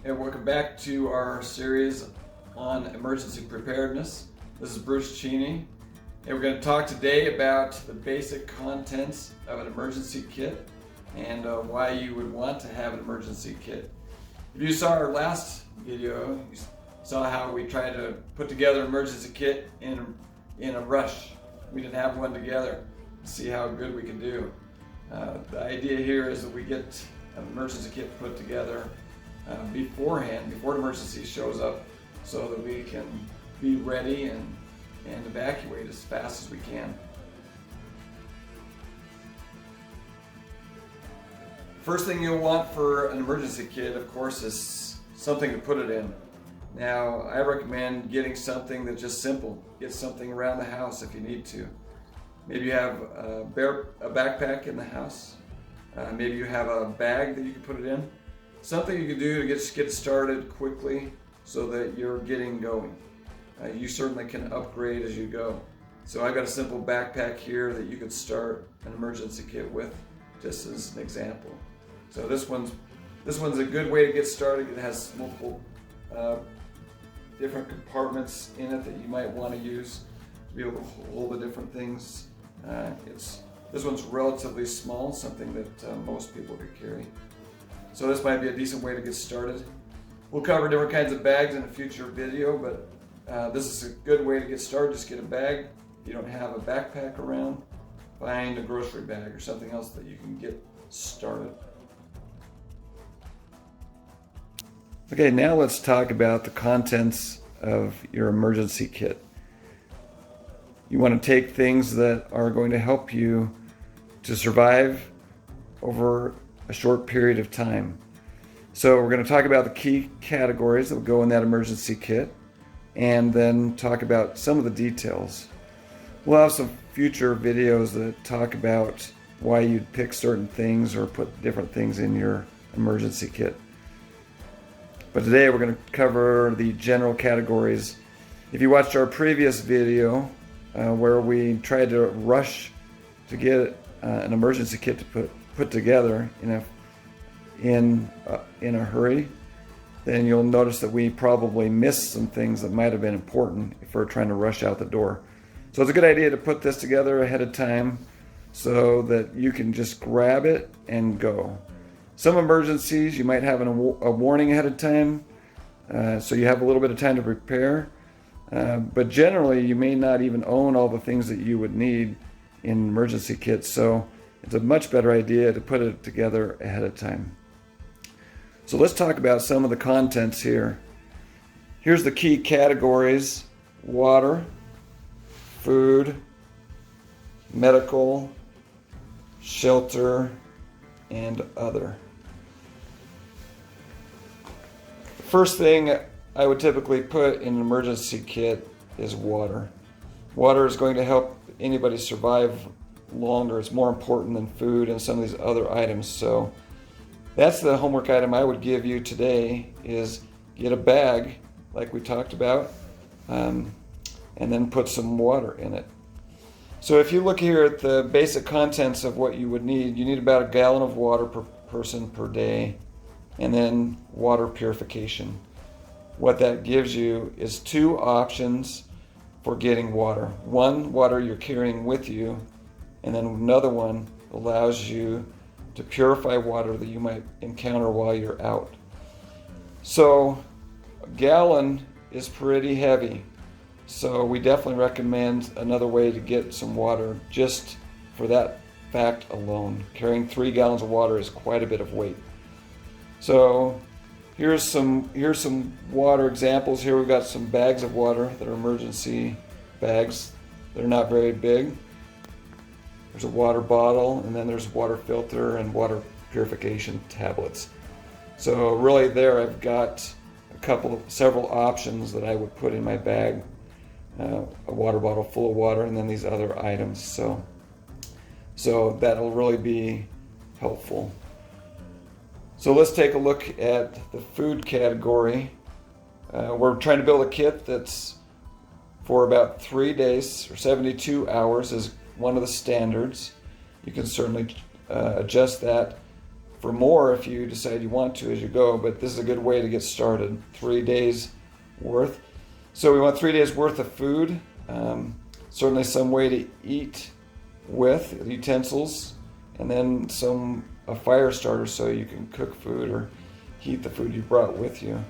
And welcome back to our series on emergency preparedness. This is Bruce Cheney, and we're going to talk today about the basic contents of an emergency kit and why you would want to have an emergency kit. If you saw our last video, you saw how we tried to put together an emergency kit in a rush. We didn't have one together to see how good we can do. The idea here is that we get an emergency kit put together beforehand, before an emergency shows up, so that we can be ready and evacuate as fast as we can. First thing you'll want for an emergency kit, of course, is something to put it in. Now, I recommend getting something that's just simple. Get something around the house if you need to. Maybe you have a backpack in the house. Maybe you have a bag that you can put it in. Something you can do to get started quickly so that you're getting going. You certainly can upgrade as you go. So I've got a simple backpack here that you could start an emergency kit with, just as an example. So this one's a good way to get started. It has multiple different compartments in it that you might want to use to be able to hold the different things. This one's relatively small, something that most people could carry. So this might be a decent way to get started. We'll cover different kinds of bags in a future video, but this is a good way to get started. Just get a bag. If you don't have a backpack around, find a grocery bag or something else that you can get started. Okay, now let's talk about the contents of your emergency kit. You want to take things that are going to help you to survive over a short period of time. So we're going to talk about the key categories that will go in that emergency kit, and then talk about some of the details. We'll have some future videos that talk about why you'd pick certain things or put different things in your emergency kit. But today we're going to cover the general categories. If you watched our previous video where we tried to rush to get an emergency kit to put together in a hurry, then you'll notice that we probably missed some things that might have been important if we're trying to rush out the door. So it's a good idea to put this together ahead of time so that you can just grab it and go. Some emergencies you might have a warning ahead of time, so you have a little bit of time to prepare. But generally, you may not even own all the things that you would need in emergency kits, so it's a much better idea to put it together ahead of time. So let's talk about some of the contents here. Here's the key categories: water, food, medical, shelter, and other. The first thing I would typically put in an emergency kit is water. Water is going to help anybody survive longer. It's more important than food and some of these other items. So that's the homework item I would give you today, is get a bag like we talked about, and then put some water in it. So if you look here at the basic contents of what you would need, you need about 1 gallon of water per person per day, and then water purification. What that gives you is 2 options for getting water. One, water you're carrying with you, and then another one allows you to purify water that you might encounter while you're out. So 1 gallon is pretty heavy. So we definitely recommend another way to get some water just for that fact alone. Carrying 3 gallons of water is quite a bit of weight. So here's some water examples. Here we've got some bags of water that are emergency bags. They're not very big. There's a water bottle, and then there's a water filter and water purification tablets. So really there I've got several options that I would put in my bag. A water bottle full of water, and then these other items. So that'll really be helpful. So let's take a look at the food category. We're trying to build a kit that's for about 3 days, or 72 hours is one of the standards. You can certainly adjust that for more if you decide you want to as you go, but this is a good way to get started. 3 days worth. So we want 3 days worth of food. Certainly some way to eat with utensils, and then a fire starter so you can cook food or heat the food you brought with you.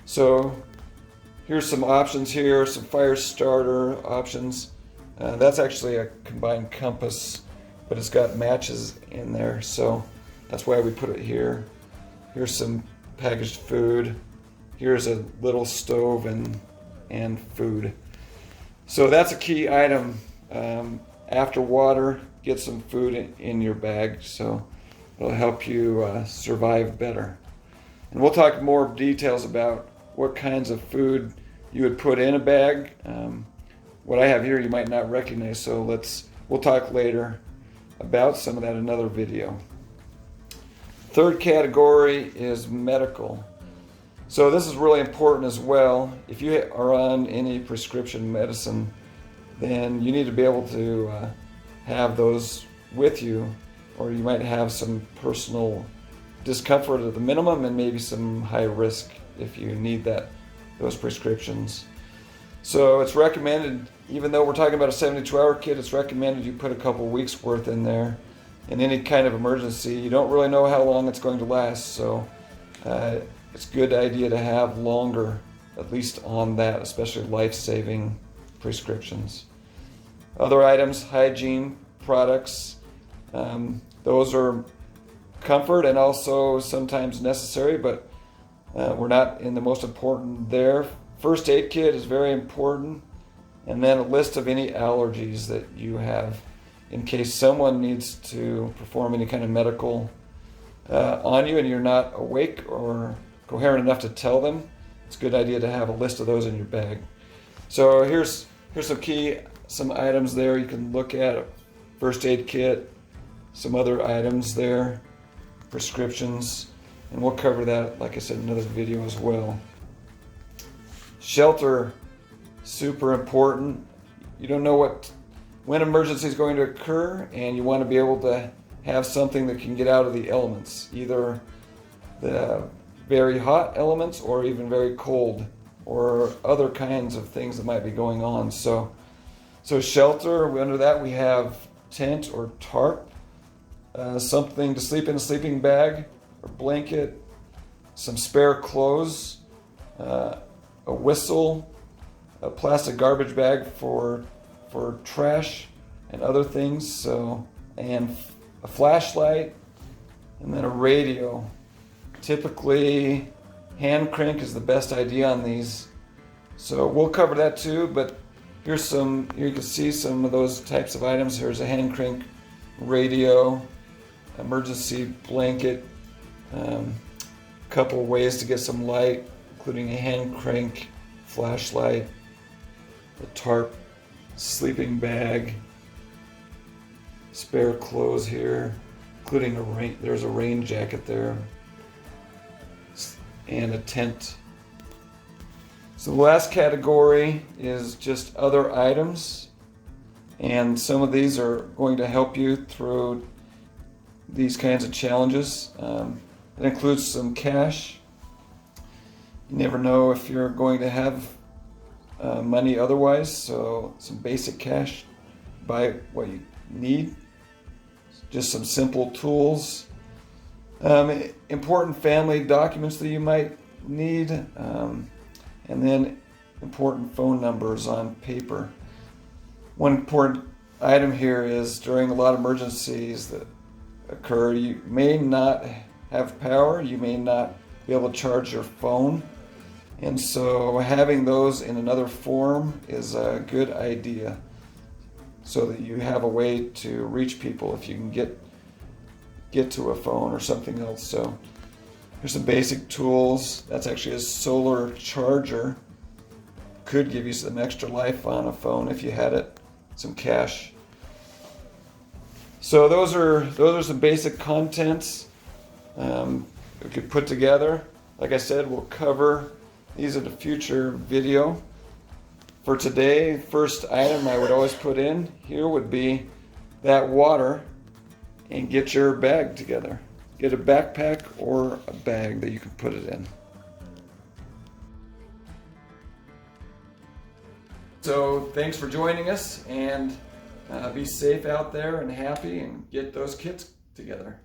So here's some options here, some fire starter options. That's actually a combined compass, but it's got matches in there, so that's why we put it here. Here's some packaged food. Here's a little stove and food. So that's a key item. After water, get some food in your bag, so it'll help you survive better. And we'll talk more details about what kinds of food you would put in a bag. What I have here you might not recognize, so we'll talk later about some of that in another video. Third category is medical. So this is really important as well. If you are on any prescription medicine, then you need to be able to have those with you, or you might have some personal discomfort at the minimum and maybe some high risk if you need those prescriptions. So it's recommended, even though we're talking about a 72-hour kit, it's recommended you put a couple weeks worth in there. In any kind of emergency, you don't really know how long it's going to last, so it's a good idea to have longer, at least on that, especially life-saving prescriptions. Other items, hygiene products, those are comfort and also sometimes necessary, but we're not in the most important there. First aid kit is very important, and then a list of any allergies that you have in case someone needs to perform any kind of medical on you and you're not awake or coherent enough to tell them. It's a good idea to have a list of those in your bag. So here's some items there you can look at. First aid kit, some other items there, prescriptions, and we'll cover that, like I said, in another video as well. Shelter, super important. You don't know when emergency is going to occur, and you want to be able to have something that can get out of the elements, either the very hot elements or even very cold, or other kinds of things that might be going on. So shelter, under that we have tent or tarp, something to sleep in, a sleeping bag or blanket, some spare clothes, a whistle, a plastic garbage bag for trash and other things, and a flashlight, and then a radio. Typically, hand crank is the best idea on these, so we'll cover that too, but here you can see some of those types of items. Here's a hand crank radio, emergency blanket, a couple of ways to get some light, including a hand crank, flashlight, a tarp, sleeping bag, spare clothes here, including there's a rain jacket there, and a tent. So the last category is just other items, and some of these are going to help you through these kinds of challenges. It includes some cash. You never know if you're going to have money otherwise, so some basic cash, buy what you need, just some simple tools, important family documents that you might need, and then important phone numbers on paper. One important item here is during a lot of emergencies that occur, you may not have power, you may not be able to charge your phone, and so having those in another form is a good idea so that you have a way to reach people if you can get to a phone or something else. So here's some basic tools. That's actually a solar charger. Could give you some extra life on a phone if you had it. Some cash. So those are some basic contents we could put together. Like I said, we'll cover these in a future video. For today, first item I would always put in here would be that water, and get your bag together. get a backpack or a bag that you can put it in. So thanks for joining us, and be safe out there and happy, and get those kits together.